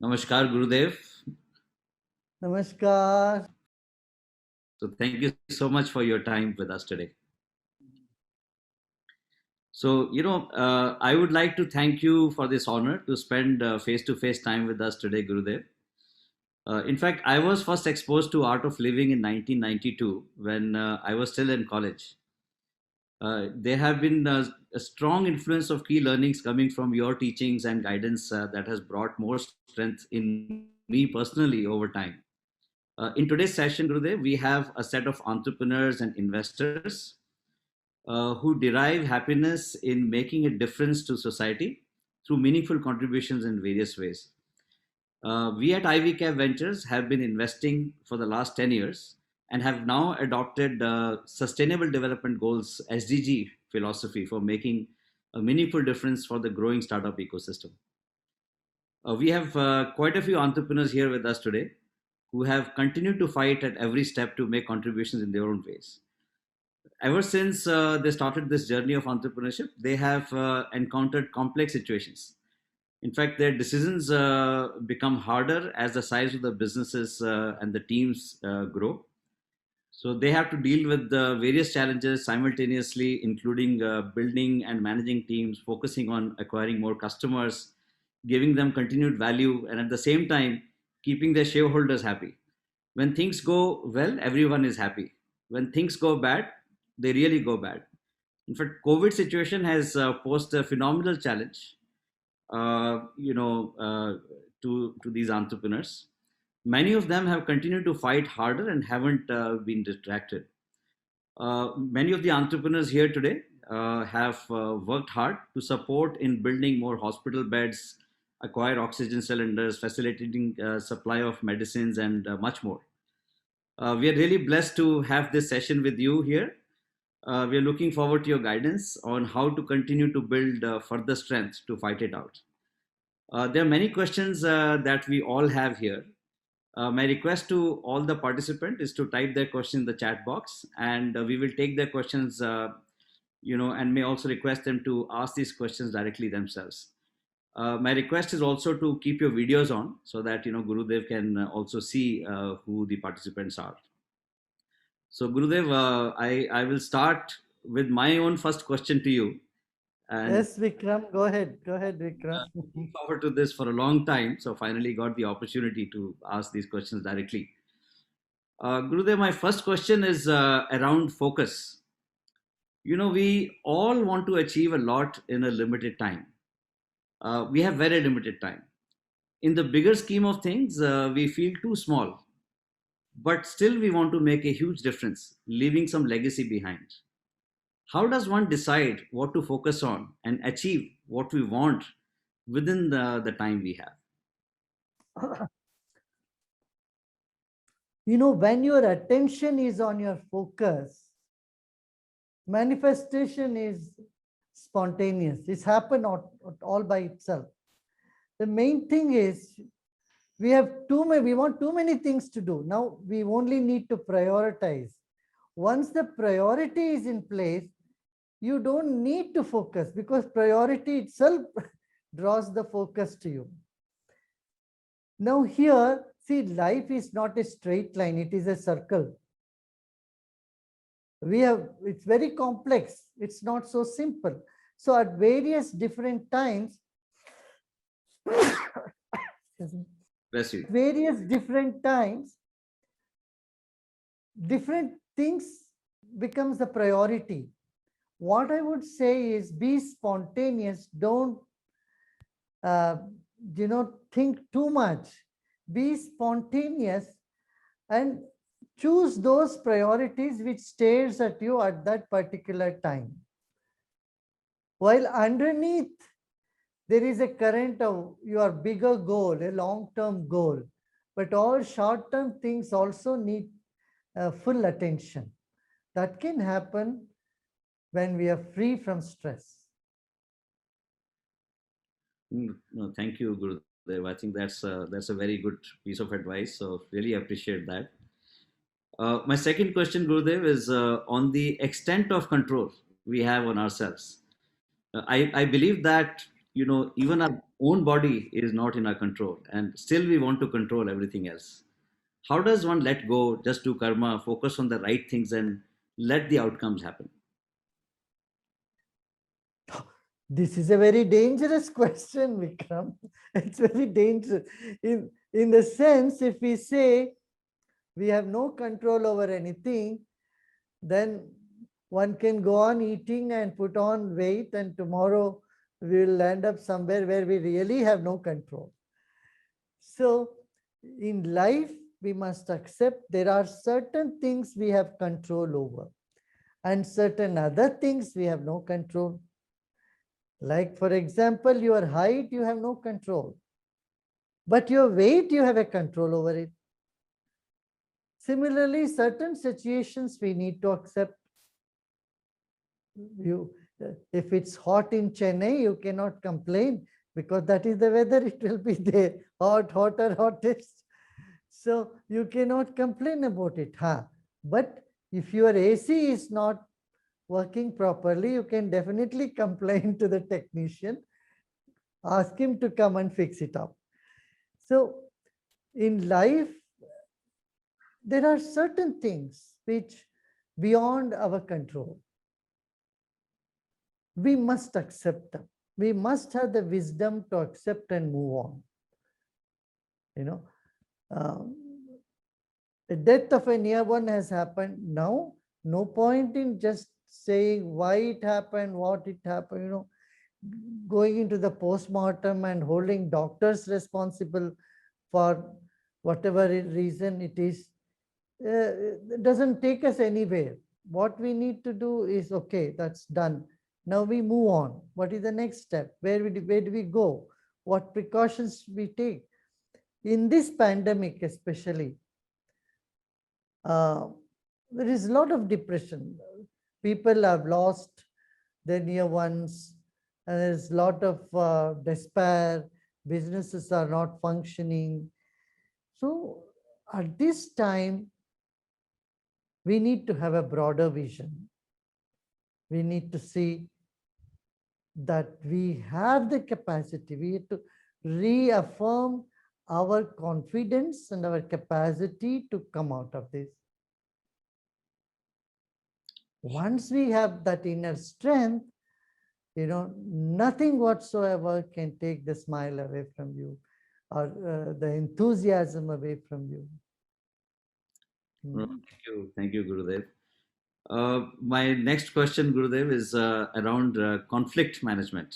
Namaskar, Gurudev. Namaskar. So thank you so much for your time with us today. So, I would like to thank you for this honor to spend face-to-face time with us today, Gurudev. In fact, I was first exposed to Art of Living in 1992 when I was still in college. There have been a strong influence of key learnings coming from your teachings and guidance that has brought more strength in me personally over time. In today's session, Gurudev, we have a set of entrepreneurs and investors who derive happiness in making a difference to society through meaningful contributions in various ways. We at Ivy Cap Ventures have been investing for the last 10 years and have now adopted Sustainable Development Goals SDG philosophy for making a meaningful difference for the growing startup ecosystem. We have quite a few entrepreneurs here with us today who have continued to fight at every step to make contributions in their own ways. Ever since they started this journey of entrepreneurship, they have encountered complex situations. In fact, their decisions become harder as the size of the businesses and the teams grow. So they have to deal with the various challenges simultaneously, including building and managing teams, focusing on acquiring more customers, giving them continued value, and at the same time, keeping their shareholders happy. When things go well, everyone is happy. When things go bad, they really go bad. In fact, COVID situation has posed a phenomenal challenge, to these entrepreneurs. Many of them have continued to fight harder and haven't been distracted. Many of the entrepreneurs here today have worked hard to support in building more hospital beds, acquire oxygen cylinders, facilitating supply of medicines, and much more. We are really blessed to have this session with you here. We are looking forward to your guidance on how to continue to build further strength to fight it out. There are many questions that we all have here. My request to all the participants is to type their question in the chat box, and we will take their questions, and may also request them to ask these questions directly themselves. My request is also to keep your videos on so that Gurudev can also see who the participants are. So Gurudev, I will start with my own first question to you. And Yes, Vikram, go ahead. Go ahead, Vikram. looking forward to this for a long time, so finally got the opportunity to ask these questions directly. Gurudev, my first question is around focus. We all want to achieve a lot in a limited time. We have very limited time. In the bigger scheme of things, we feel too small, but still we want to make a huge difference, leaving some legacy behind. How does one decide what to focus on and achieve what we want within the time we have? When your attention is on your focus, manifestation is spontaneous. It's happened all by itself. The main thing is we want too many things to do. Now we only need to prioritize. Once the priority is in place, you don't need to focus because priority itself draws the focus to you. Now here, see, life is not a straight line, it is a circle. It's very complex, it's not so simple. So at various different times, various different times, different things becomes the priority. What I would say is be spontaneous. Don't, think too much. Be spontaneous and choose those priorities which stares at you at that particular time. While underneath, there is a current of your bigger goal, a long-term goal. But all short-term things also need full attention. That can happen when we are free from stress. No, thank you, Gurudev. I think that's a very good piece of advice. So really appreciate that. My second question, Gurudev, is on the extent of control we have on ourselves. I believe that even our own body is not in our control, and still we want to control everything else. How does one let go, just do karma, focus on the right things, and let the outcomes happen? This is a very dangerous question, Vikram. It's very dangerous. In the sense, if we say we have no control over anything, then one can go on eating and put on weight, and tomorrow we will end up somewhere where we really have no control. So in life, we must accept there are certain things we have control over, and certain other things we have no control. Like, for example, your height, you have no control, but your weight, you have a control over it. Similarly, certain situations we need to accept. If it's hot in Chennai, you cannot complain because that is the weather, it will be there, hot, hotter, hottest. So you cannot complain about it. But if your AC is not working properly, you can definitely complain to the technician, ask him to come and fix it up. So in life, there are certain things which beyond our control. We must accept them. We must have the wisdom to accept and move on. The death of a near one has happened now. No point in just saying why it happened, what it happened, going into the postmortem and holding doctors responsible for whatever reason it is. It doesn't take us anywhere. What we need to do is, okay, that's done. Now we move on. What is the next step? Where do we go? What precautions we take? In this pandemic especially, there is a lot of depression. People have lost their near ones, and there's a lot of despair. Businesses are not functioning. So at this time, we need to have a broader vision. We need to see that we have the capacity. We have to reaffirm our confidence and our capacity to come out of this. Once we have that inner strength, nothing whatsoever can take the smile away from you or the enthusiasm away from you. Thank you, Gurudev. My next question, Gurudev, is around conflict management.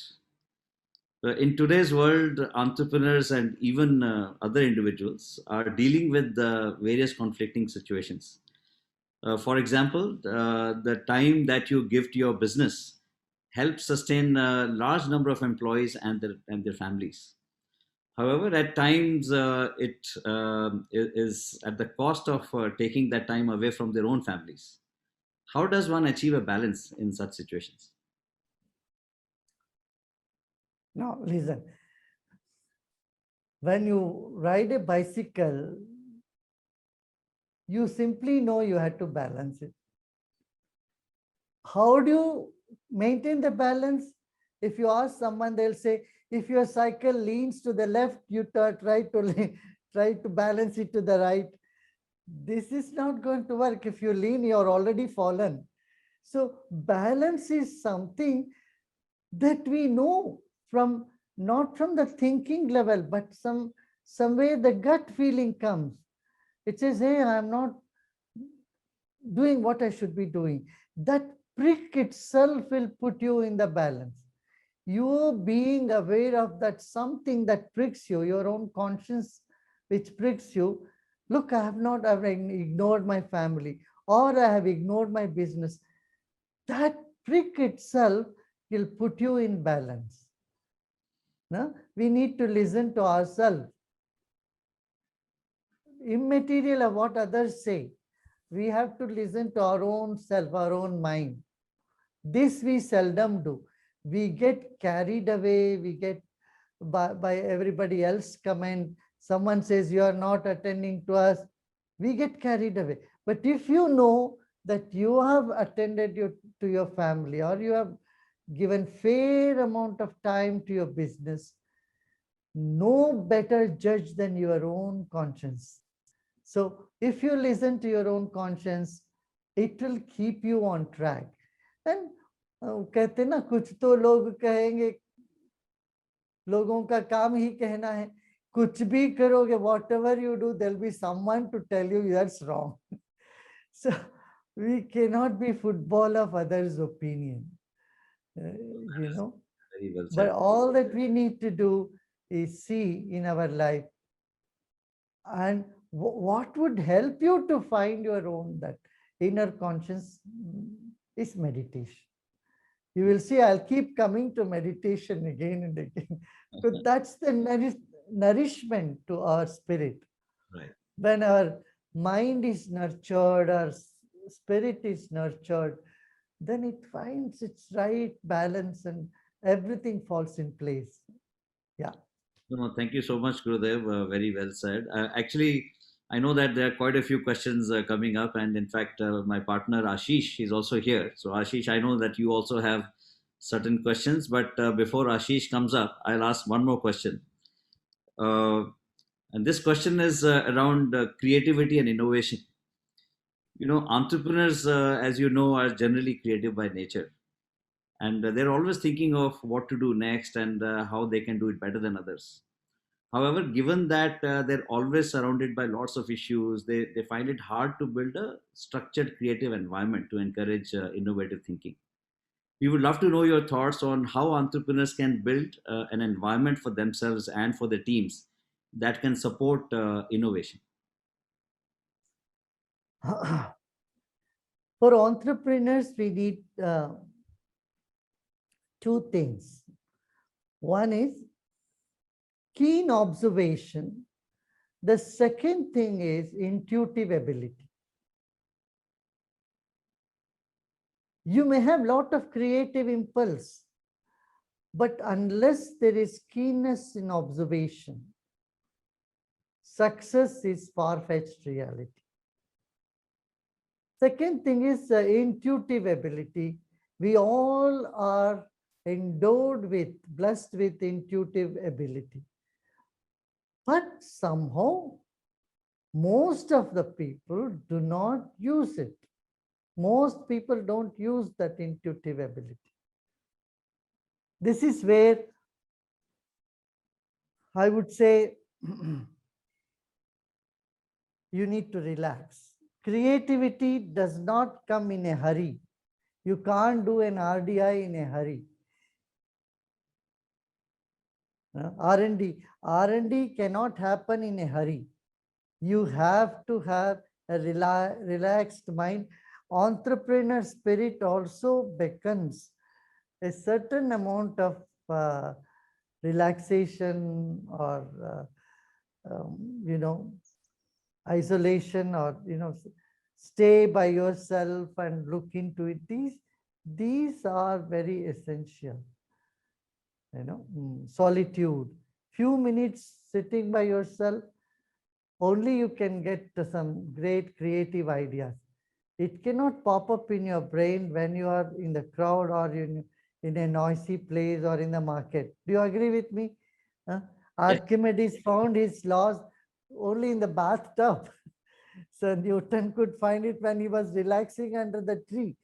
In today's world, entrepreneurs and even other individuals are dealing with various conflicting situations. For example, the time that you give to your business helps sustain a large number of employees and their families. However, at times it is at the cost of taking that time away from their own families. How does one achieve a balance in such situations? Now, listen. When you ride a bicycle, you simply know you have to balance it. How do you maintain the balance? If you ask someone, they'll say, if your cycle leans to the left, you try to balance it to the right. This is not going to work. If you lean, you're already fallen. So balance is something that we know from, not from the thinking level, but some way the gut feeling comes. It says, hey, I'm not doing what I should be doing. That prick itself will put you in the balance. You being aware of that something that pricks you, your own conscience which pricks you. Look, I've ignored my family, or I have ignored my business. That prick itself will put you in balance. No? We need to listen to ourselves. Immaterial of what others say. We have to listen to our own self, our own mind. This we seldom do. We get carried away, we get by everybody else comment. Someone says you are not attending to us, we get carried away. But if you know that you have attended to your family, or you have given fair amount of time to your business, No better judge than your own conscience. So if you listen to your own conscience, it will keep you on track. And कहते ना कुछ तो लोग कहेंगे, लोगों का काम ही कहना है, कुछ भी करोगे, whatever you do, there'll be someone to tell you that's wrong. So we cannot be football of others' opinion, you know. Very well But said. all that we need to do is see in our life, and what would help you to find your own that inner conscience is meditation. You will see I'll keep coming to meditation again and again. So that's the nourishment to our spirit. Right. When our mind is nurtured, our spirit is nurtured, then it finds its right balance and everything falls in place. Yeah. No, thank you so much, Gurudev. Very well said. Actually, I know that there are quite a few questions coming up, and in fact, my partner Ashish is also here. So, Ashish, I know that you also have certain questions, but before Ashish comes up, I'll ask one more question. Uh, and this question is around creativity and innovation. Entrepreneurs, as you know, are generally creative by nature, and they're always thinking of what to do next and how they can do it better than others. However, given that they're always surrounded by lots of issues, they find it hard to build a structured creative environment to encourage innovative thinking. We would love to know your thoughts on how entrepreneurs can build an environment for themselves and for their teams that can support innovation. For entrepreneurs, we need two things. One is keen observation. The second thing is intuitive ability. You may have a lot of creative impulse, but unless there is keenness in observation, success is far-fetched reality. Second thing is intuitive ability. We all are endowed with, blessed with intuitive ability. But somehow, most of the people do not use it. Most people don't use that intuitive ability. This is where I would say you need to relax. Creativity does not come in a hurry. You can't do an RDI in a hurry. R&D cannot happen in a hurry. You have to have a relaxed mind. Entrepreneur spirit also beckons a certain amount of relaxation or isolation, or stay by yourself and look into it. These are very essential. Solitude, few minutes sitting by yourself, only you can get some great creative ideas. It cannot pop up in your brain when you are in the crowd or in a noisy place or in the market. Do you agree with me? Archimedes found his laws only in the bathtub. So Newton could find it when he was relaxing under the tree.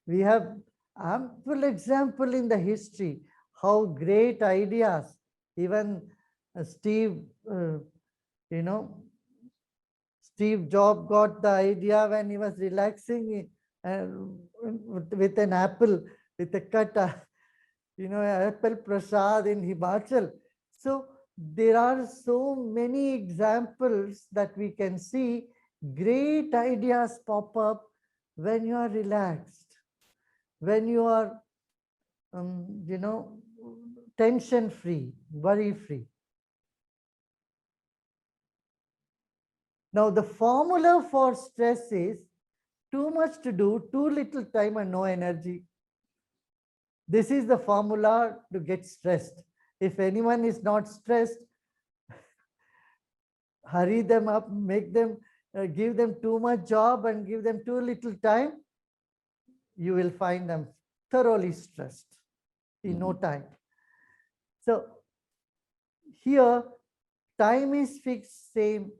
We have ample example in the history how great ideas, even Steve Jobs got the idea when he was relaxing with an apple, with a cut, apple prasad in Himachal. So there are so many examples that we can see. Great ideas pop up when you are relaxed, when you are, tension free, worry free. Now, the formula for stress is too much to do, too little time, and no energy. This is the formula to get stressed. If anyone is not stressed, hurry them up, make them, give them too much job and give them too little time, you will find them thoroughly stressed in no time. So here time is fixed, same,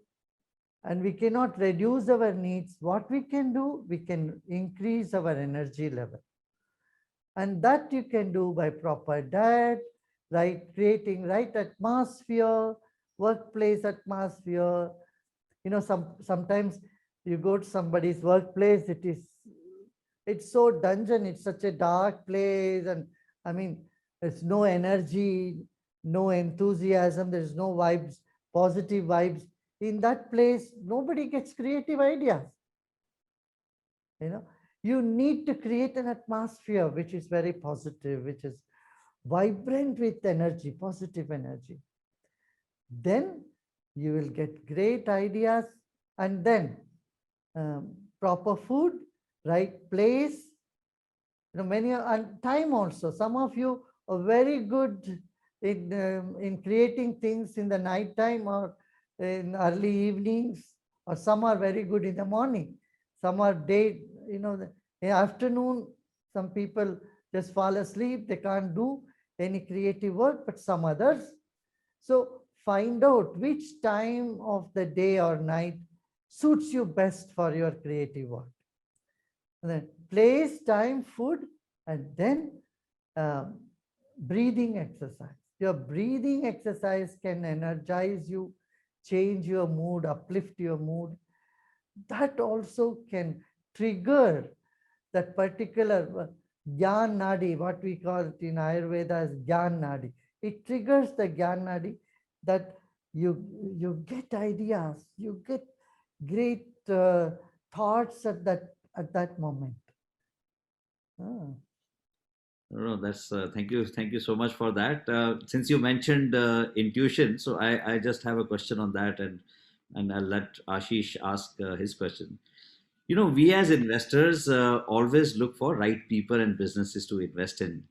and we cannot reduce our needs. What we can do, we can increase our energy level. And that you can do by proper diet, right, creating right atmosphere, workplace atmosphere. Sometimes you go to somebody's workplace, it's so dungeon, it's such a dark place, and I mean, there's no energy, no enthusiasm, there's no vibes, positive vibes. In that place, nobody gets creative ideas. You need to create an atmosphere which is very positive, which is vibrant with energy, positive energy. Then you will get great ideas, and then proper food, right place, many, and time also. Some of you are very good in creating things in the night time or in early evenings, or some are very good in the morning, some are day, in afternoon. Some people just fall asleep, they can't do any creative work, but some others. So find out which time of the day or night suits you best for your creative work. And then place, time, food, and then breathing exercise. Your breathing exercise can energize you, change your mood, uplift your mood. That also can trigger that particular Gyan Nadi, what we call it in Ayurveda as Gyan Nadi. It triggers the Gyan Nadi, that you get ideas, you get great thoughts at that moment. No, that's thank you so much for that. Since you mentioned intuition, so I just have a question on that, and I'll let Ashish ask his question. We as investors always look for right people and businesses to invest in.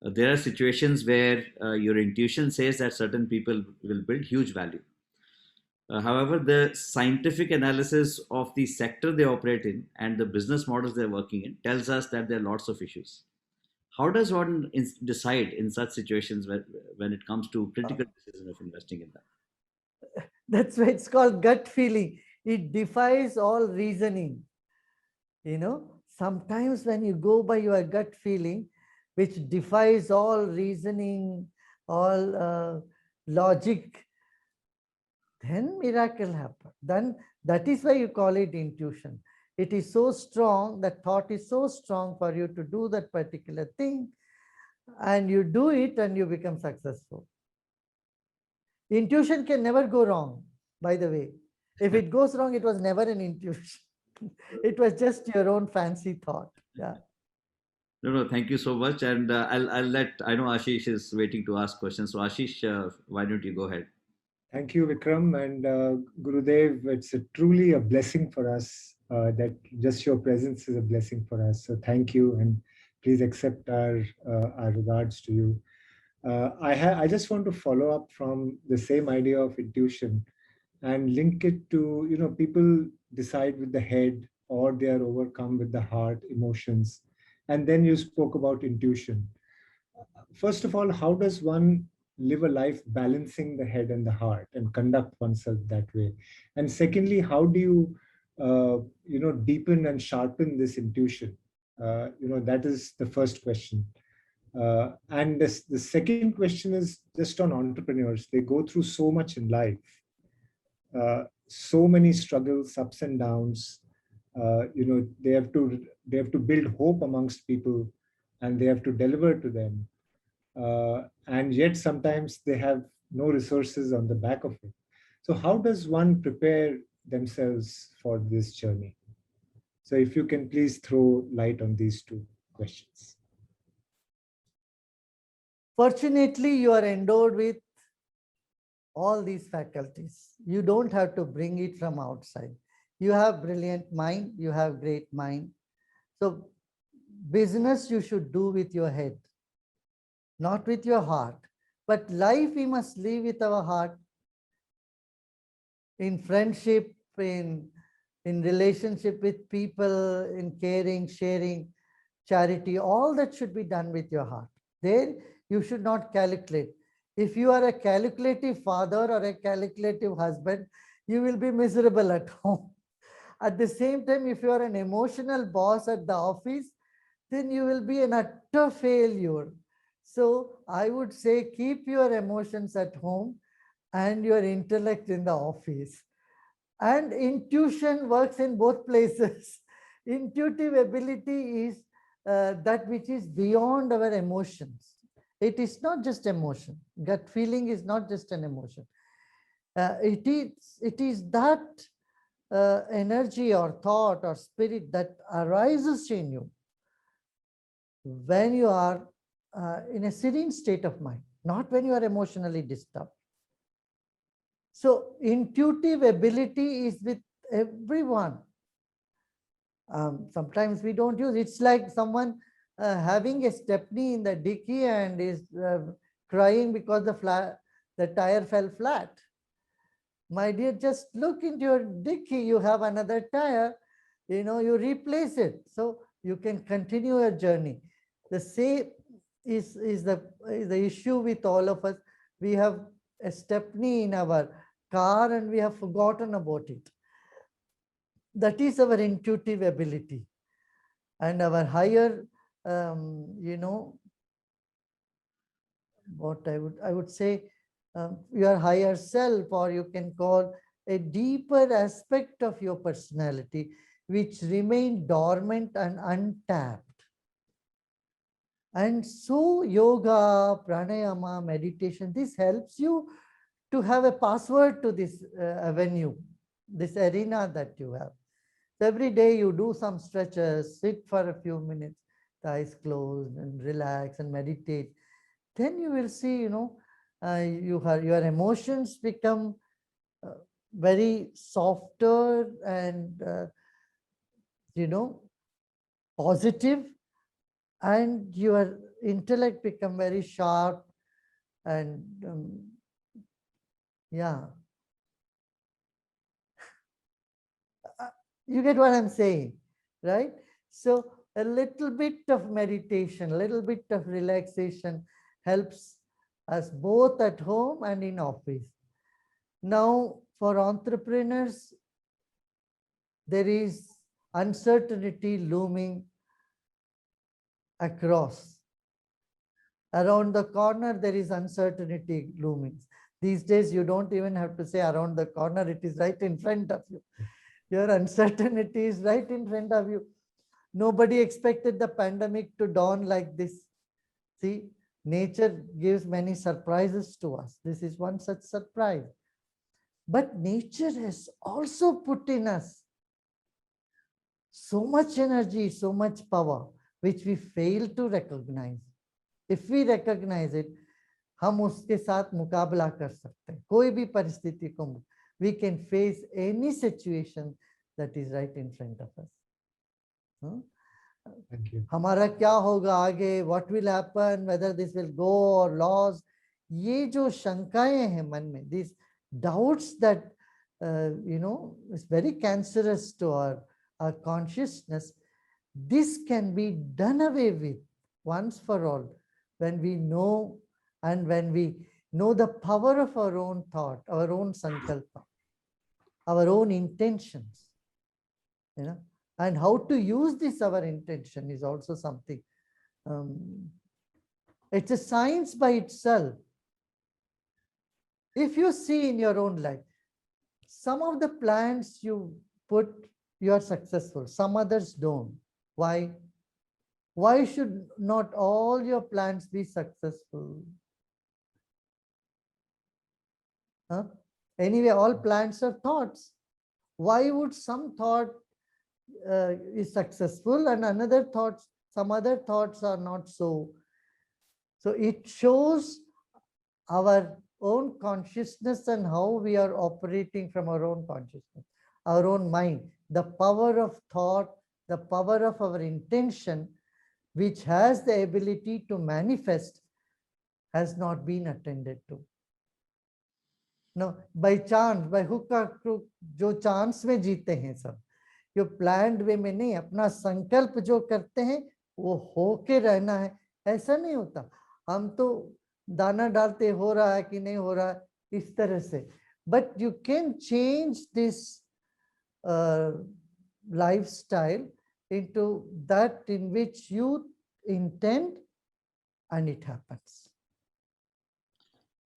There are situations where your intuition says that certain people will build huge value. However, the scientific analysis of the sector they operate in and the business models they're working in tells us that there are lots of issues. How does one decide in such situations when it comes to critical decision of investing in that? That's why it's called gut feeling. It defies all reasoning. Sometimes when you go by your gut feeling, which defies all reasoning, all logic, then miracle happen. Then that is why you call it intuition. It is so strong, that thought is so strong for you to do that particular thing, and you do it and you become successful. Intuition can never go wrong, by the way. If it goes wrong, it was never an intuition. It was just your own fancy thought. Yeah. No, thank you so much. And I know Ashish is waiting to ask questions. So Ashish, why don't you go ahead? Thank you, Vikram and Gurudev. It's truly a blessing for us that just your presence is a blessing for us. So thank you, and please accept our regards to you. I just want to follow up from the same idea of intuition and link it to, people decide with the head or they are overcome with the heart, emotions. And then you spoke about intuition. First of all, how does one live a life balancing the head and the heart and conduct oneself that way? And secondly, how do you, deepen and sharpen this intuition? That is the first question. And the second question is just on entrepreneurs. They go through so much in life, so many struggles, ups and downs. They have to build hope amongst people, and they have to deliver to them. And yet sometimes they have no resources on the back of it. So how does one prepare themselves for this journey? So if you can please throw light on these two questions. Fortunately, you are endowed with all these faculties. You don't have to bring it from outside. You have brilliant mind, you have great mind. So business you should do with your head, not with your heart. But life we must live with our heart. In friendship, in relationship with people, in caring, sharing, charity, all that should be done with your heart. There you should not calculate. If you are a calculative father or a calculative husband, you will be miserable at home. At the same time, if you are an emotional boss at the office, then you will be an utter failure. So I would say keep your emotions at home and your intellect in the office. And intuition works in both places. Intuitive ability is that which is beyond our emotions. It is not just emotion. Gut feeling is not just an emotion. It is that energy or thought or spirit that arises in you when you are in a serene state of mind, not when you are emotionally disturbed. So intuitive ability is with everyone. Sometimes we don't use. It's like someone having a stepney in the dicky and is crying because the tire fell flat. My dear, just look into your dicky. You have another tire. You replace it so you can continue your journey. The same is the issue with all of us. We have a stepney in our car and we have forgotten about it. That is our intuitive ability, and our higher what I would say, your higher self, or you can call a deeper aspect of your personality which remain dormant and untapped. And so yoga, pranayama, meditation, this helps you to have a password to this avenue, this arena that you have. So every day you do some stretches, sit for a few minutes, the eyes closed, and relax and meditate. Then you will see, your emotions become very softer and, positive, and your intellect become very sharp and, yeah. You get what I'm saying, right? So a little bit of meditation, a little bit of relaxation helps us both at home and in office. Now, for entrepreneurs, there is uncertainty looming across. Around the corner, there is uncertainty looming. These days, you don't even have to say around the corner, it is right in front of you. Your uncertainty is right in front of you. Nobody expected the pandemic to dawn like this. See, nature gives many surprises to us. This is one such surprise. But nature has also put in us so much energy, so much power, which we fail to recognize. If we recognize it, हम उसके साथ मुकाबला कर सकते हैं कोई भी परिस्थिति को. We can face any situation that is right in front of us. Thank you. हमारा क्या होगा आगे, what will happen, whether this will go or lose, ये जो शंकाएं हैं मन में, these doubts that is very cancerous to our consciousness, this can be done away with once for all when we know, and when we know the power of our own thought, our own sankalpa, our own intentions, and how to use this our intention is also something. It's a science by itself. If you see in your own life, some of the plans you put, you are successful, some others don't. Why? Why should not all your plans be successful? Anyway, all plans are thoughts. Why would some thought is successful and another thoughts, some other thoughts are not so? So it shows our own consciousness and how we are operating from our own consciousness, our own mind, the power of thought, the power of our intention, which has the ability to manifest, has not been attended to. No, by chance, by hook or crook, जो chance में जीते हैं सब, जो planned way में नहीं, अपना संकल्प जो करते हैं वो होके रहना है, ऐसा नहीं होता. हम तो दाना डालते हो रहा है कि नहीं हो रहा है, इस तरह से. But you can change this lifestyle into that in which you intend and it happens.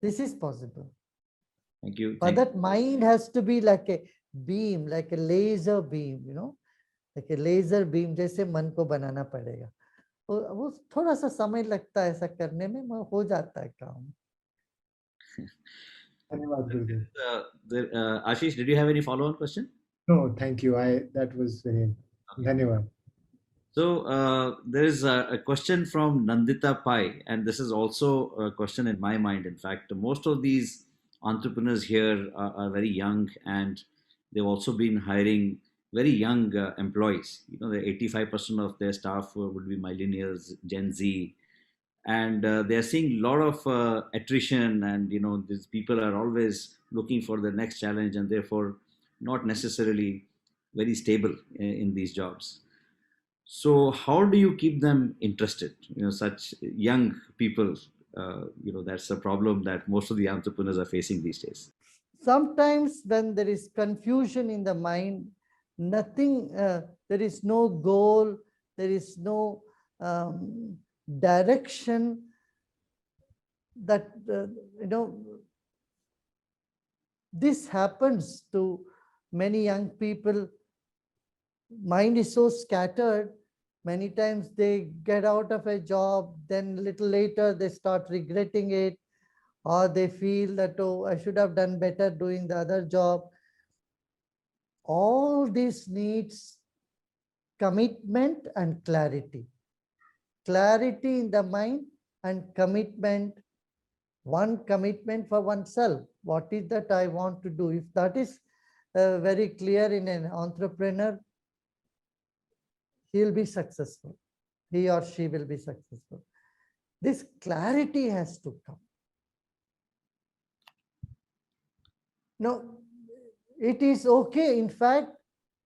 This is possible. Thank you. But Thank you. that mind has to be like a beam, like a laser beam, you know, like a laser beam. जैसे मन को बनाना पड़ेगा. वो थोड़ा सा समय लगता है ऐसा करने में, मगर हो जाता है काम. धन्यवाद गुरुदेव. Ashish, did you have any follow-on question? No, thank you. That was very. Dhanyavad. So there is a question from Nandita Pai, and this is also a question in my mind. In fact, most of these entrepreneurs here are very young, and they've also been hiring very young employees. You know, the 85% of their staff would be millennials, Gen Z, and they are seeing a lot of attrition, and you know, these people are always looking for the next challenge, and therefore not necessarily very stable in these jobs. So how do you keep them interested? You know, such young people. You know, that's a problem that most of the entrepreneurs are facing these days. Sometimes when there is confusion in the mind, nothing, there is no goal, there is no direction, that, you know, this happens to many young people. Mind is so scattered. Many times they get out of a job, then a little later they start regretting it, or they feel that, oh, I should have done better doing the other job. All this needs commitment and clarity. Clarity in the mind and commitment. One commitment for oneself. What is that I want to do? If that is very clear in an entrepreneur, he'll be successful. He or she will be successful. This clarity has to come. No, it is okay. In fact,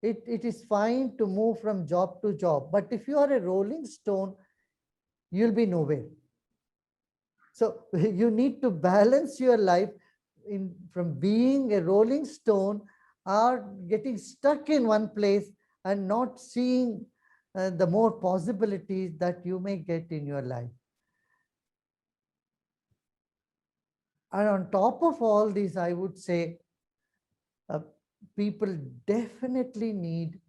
it is fine to move from job to job. But if you are a rolling stone, you'll be nowhere. So you need to balance your life from being a rolling stone or getting stuck in one place and not seeing the more possibilities that you may get in your life. And on top of all this, I would say people definitely need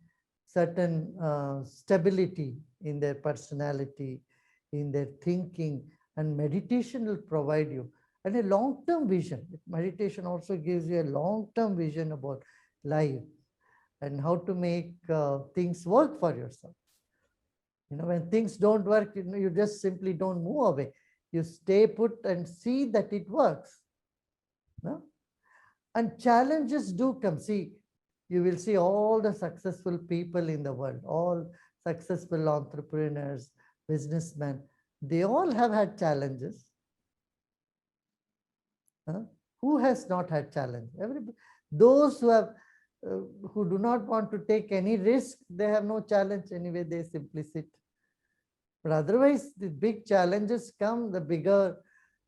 certain stability in their personality, in their thinking, and meditation will provide you. And a long-term vision. Meditation also gives you a long-term vision about life and how to make things work for yourself. You know, when things don't work, you know, you just simply don't move away. You stay put and see that it works. No? And challenges do come. See, you will see all the successful people in the world, all successful entrepreneurs, businessmen, they all have had challenges. Who has not had challenge? Those who have, who do not want to take any risk, they have no challenge anyway, they simply sit. But otherwise, the big challenges come, the bigger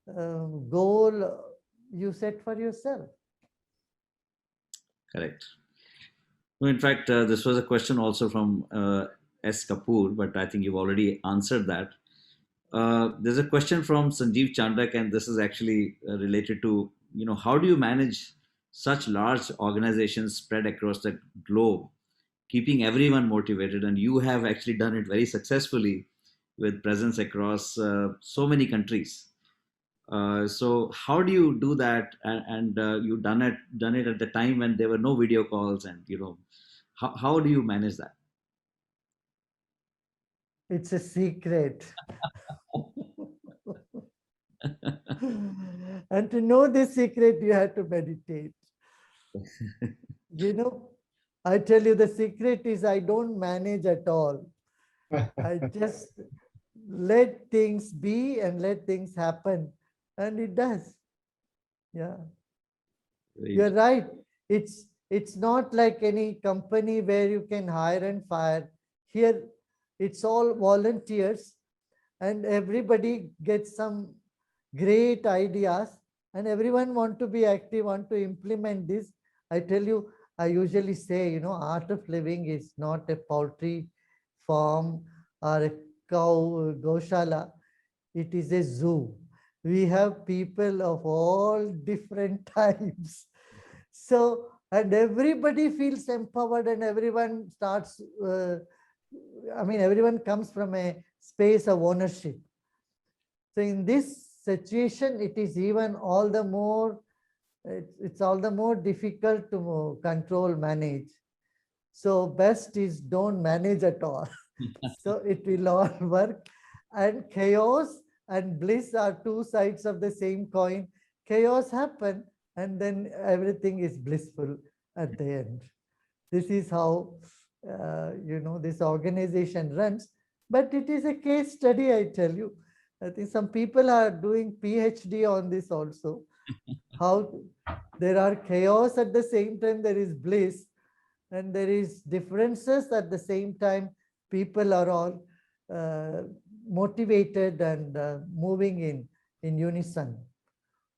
goal you set for yourself. Correct. No, in fact, this was a question also from S. Kapoor, but I think you've already answered that. There's a question from Sanjeev Chandak, and this is actually related to, you know, how do you manage such large organizations spread across the globe, keeping everyone motivated? And you have actually done it very successfully with presence across so many countries. So how do you do that? And you done it at the time when there were no video calls, and you know, how do you manage that? It's a secret. And to know this secret, you have to meditate. You know, I tell you, the secret is I don't manage at all. I just let things be and let things happen. And it does. Yeah. You're right. It's not like any company where you can hire and fire. Here, it's all volunteers, and everybody gets some great ideas, and everyone want to be active, want to implement this. I tell you, I usually say, art of living is not a poultry farm or a goshala. It is a zoo. We have people of all different types. So, and everybody feels empowered and everyone starts, everyone comes from a space of ownership. So in this situation, it is even all the more, it's all the more difficult to control, manage. So best is don't manage at all. So it will all work. And chaos and bliss are two sides of the same coin. Chaos happen and then everything is blissful at the end. This is how, this organization runs. But it is a case study, I tell you. I think some people are doing PhD on this also. How there are chaos at the same time there is bliss, and there is differences at the same time. People are all motivated and moving in unison.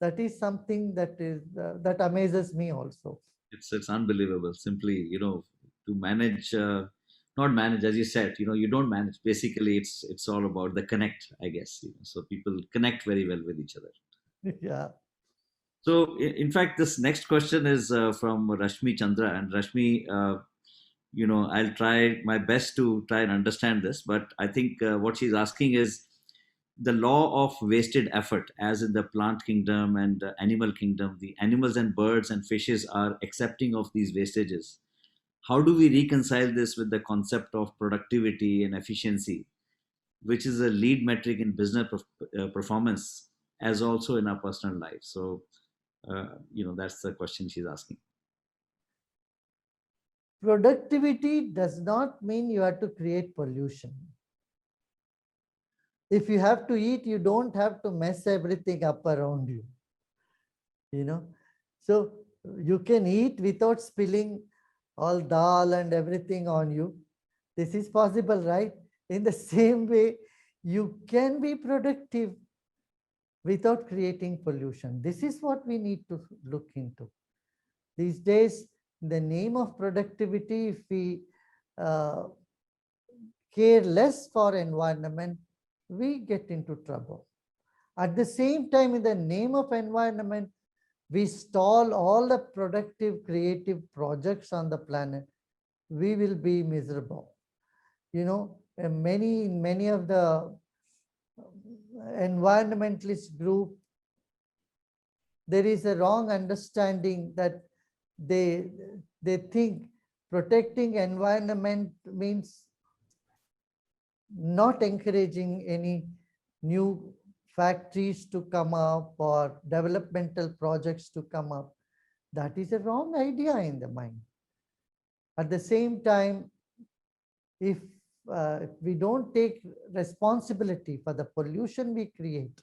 That is something that is that amazes me also. It's unbelievable. Simply, to manage, not manage, as you said, you don't manage. Basically, it's all about the connect, I guess. So people connect very well with each other. Yeah. So, in fact, this next question is from Rashmi Chandra, and Rashmi, I'll try my best to try and understand this, but I think what she's asking is the law of wasted effort, as in the plant kingdom and animal kingdom. The animals and birds and fishes are accepting of these wastages. How do we reconcile this with the concept of productivity and efficiency, which is a lead metric in business performance, as also in our personal life? So, that's the question she's asking. Productivity does not mean you have to create pollution. If you have to eat, you don't have to mess everything up around you. So you can eat without spilling all dal and everything on you. This is possible, right? In the same way, you can be productive without creating pollution. This is what we need to look into. These days, in the name of productivity, if we care less for environment, we get into trouble. At the same time, in the name of environment, we stall all the productive, creative projects on the planet. We will be miserable. Many of the environmentalist group, there is a wrong understanding that they think protecting environment means not encouraging any new factories to come up or developmental projects to come up. That is a wrong idea in the mind. At the same time, if we don't take responsibility for the pollution we create,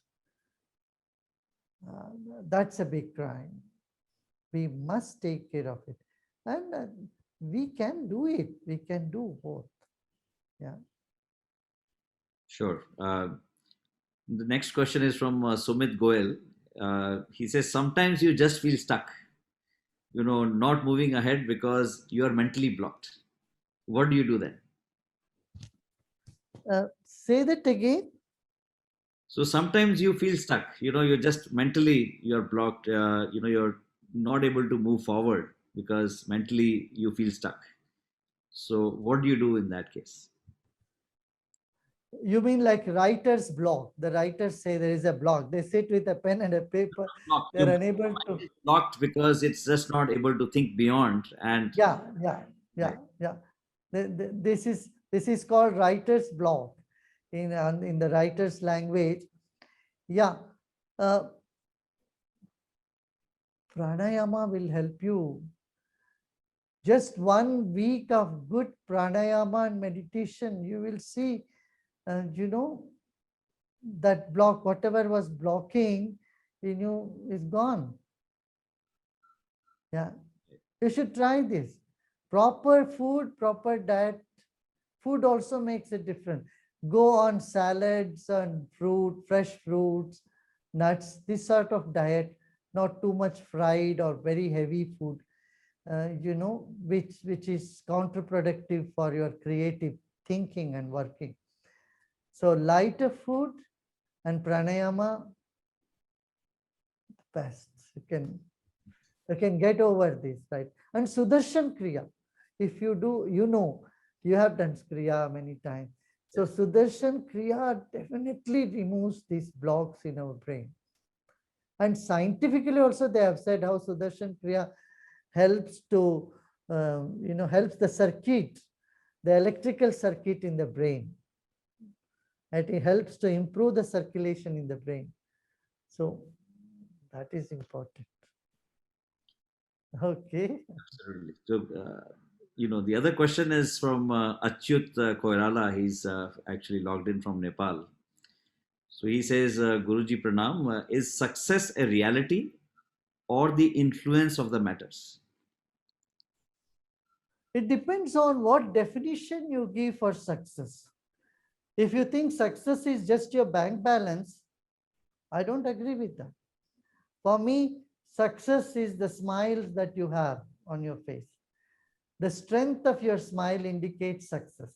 that's a big crime. We must take care of it. And we can do it. We can do both. Yeah. Sure. The next question is from Sumit Goel. He says, sometimes you just feel stuck, not moving ahead because you are mentally blocked. What do you do then? Say that again. So sometimes you feel stuck, you're just mentally, you're blocked, you're not able to move forward because mentally you feel stuck. So what do you do in that case? You mean like writer's block? The writers say there is a block. They sit with a pen and a paper. They're unable to. It's blocked because it's just not able to think beyond. And Yeah. This is called writer's block in the writer's language. Yeah. Pranayama will help you. Just 1 week of good pranayama and meditation, you will see, that block, whatever was blocking in you is gone. Yeah. You should try this. Proper food, proper diet. Food also makes a difference. Go on salads and fruit, fresh fruits, nuts, this sort of diet, not too much fried or very heavy food, which is counterproductive for your creative thinking and working. So lighter food and pranayama, best. You can get over this, right? And Sudarshan Kriya, if you do, you have done Kriya many times. So Sudarshan Kriya definitely removes these blocks in our brain. And scientifically also they have said how Sudarshan Kriya helps to, helps the circuit, the electrical circuit in the brain. And it helps to improve the circulation in the brain. So that is important. Okay. Absolutely. So, the other question is from Achyut Koirala. He's actually logged in from Nepal. So he says, Guruji Pranam, is success a reality or the influence of the matters? It depends on what definition you give for success. If you think success is just your bank balance, I don't agree with that. For me, success is the smiles that you have on your face. The strength of your smile indicates success.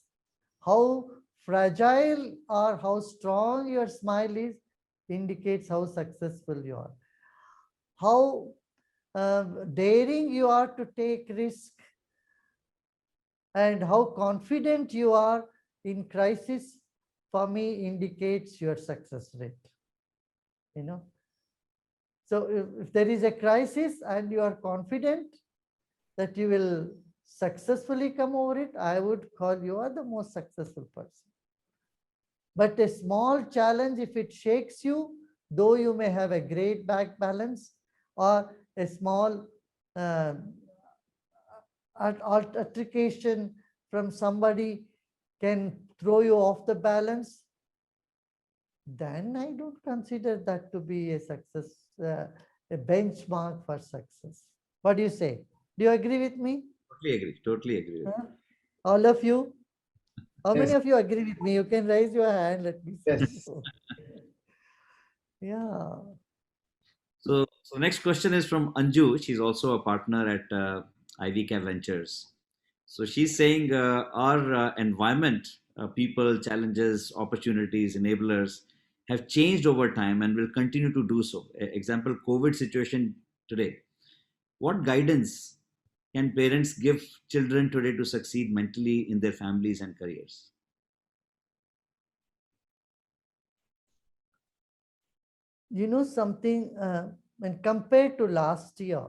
How fragile or how strong your smile is indicates how successful you are. How daring you are to take risk and how confident you are in crisis, for me, indicates your success rate. So if there is a crisis and you are confident that you will successfully come over it, I would call you are the most successful person. But a small challenge, if it shakes you, though you may have a great back balance, or a small altercation from somebody can throw you off the balance, then I don't consider that to be a success, a benchmark for success. What do you say? Do you agree with me? Totally agree. Totally agree. All of you? How Yes. many of you agree with me? You can raise your hand. Let me see. Yes. Yeah. So next question is from Anju. She's also a partner at IVCAP Ventures. So she's saying our environment, people, challenges, opportunities, enablers have changed over time and will continue to do so. Example, COVID situation today. What guidance can parents give children today to succeed mentally in their families and careers? You know something, when compared to last year,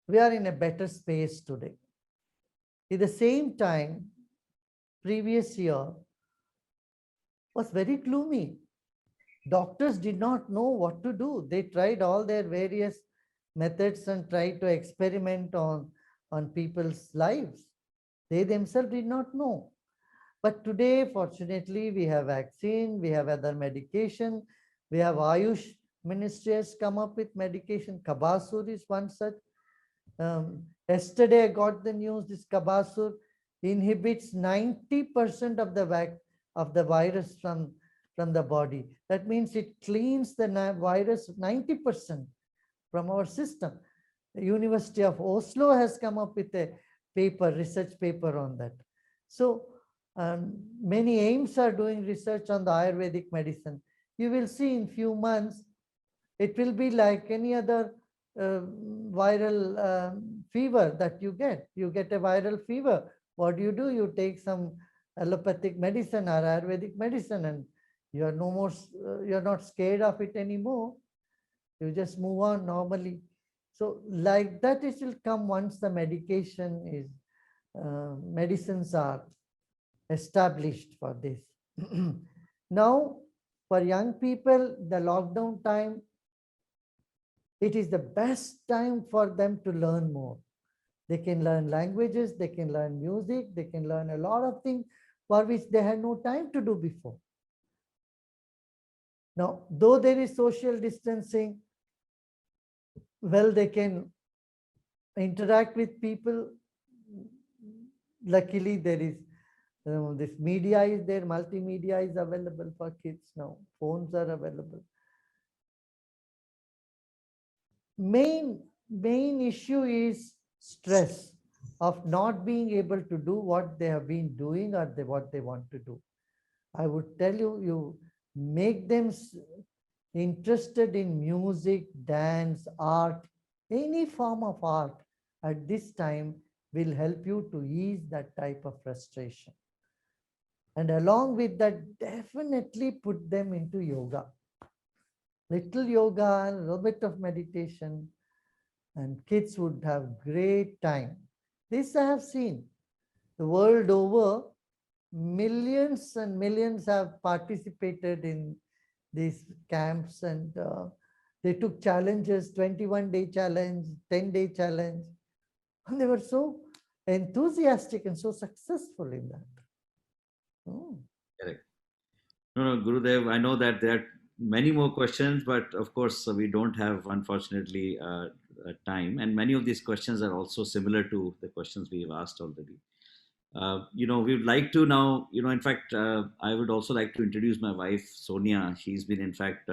we are in a better space today. At the same time, previous year was very gloomy. Doctors did not know what to do. They tried all their various methods and tried to experiment on people's lives. They themselves did not know. But today, fortunately, we have vaccine, we have other medication, we have Ayush ministry has come up with medication. Kabasur is one such. Yesterday, I got the news this Kabasur inhibits 90% of the virus from the body. That means it cleans the virus 90% from our system. The University of Oslo has come up with a research paper on that. So many AIIMS are doing research on the Ayurvedic medicine. You will see in few months, it will be like any other viral fever that you get. You get a viral fever. What do? You take some allopathic medicine or Ayurvedic medicine, and you are no more, you're not scared of it anymore. You just move on normally. So like that, it will come once the medication is, medicines are established for this. Now, for young people, the lockdown time, it is the best time for them to learn more. They can learn languages, they can learn music, they can learn a lot of things for which they had no time to do before. Now, though there is social distancing, well, they can interact with people. Luckily, there is This media is there, multimedia is available for kids now. Phones are available. Main issue is stress of not being able to do what they have been doing or what they want to do. I would tell you, you make them interested in music, dance, art, any form of art at this time will help you to ease that type of frustration. And along with that, definitely put them into yoga. Little yoga, a little bit of meditation, and kids would have great time. This I have seen. The world over, millions and millions have participated in these camps, and they took challenges, 21-day challenge, 10-day challenge. And they were so enthusiastic and so successful in that. Oh. Correct. No, Gurudev, I know that there are many more questions, but of course, we don't have, unfortunately, time. And many of these questions are also similar to the questions we've asked already. We would like to now, in fact, I would also like to introduce my wife, Sonia. She's been, in fact,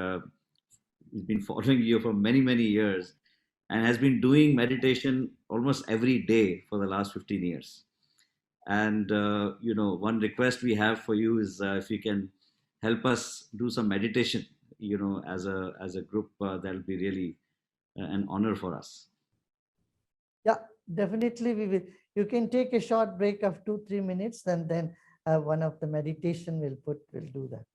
he's been following you for many, many years and has been doing meditation almost every day for the last 15 years. And, one request we have for you is if you can help us do some meditation, as a group, that'll be really an honor for us. Yeah, definitely we will. You can take a short break of 2-3 minutes, and then one of the meditation will do that.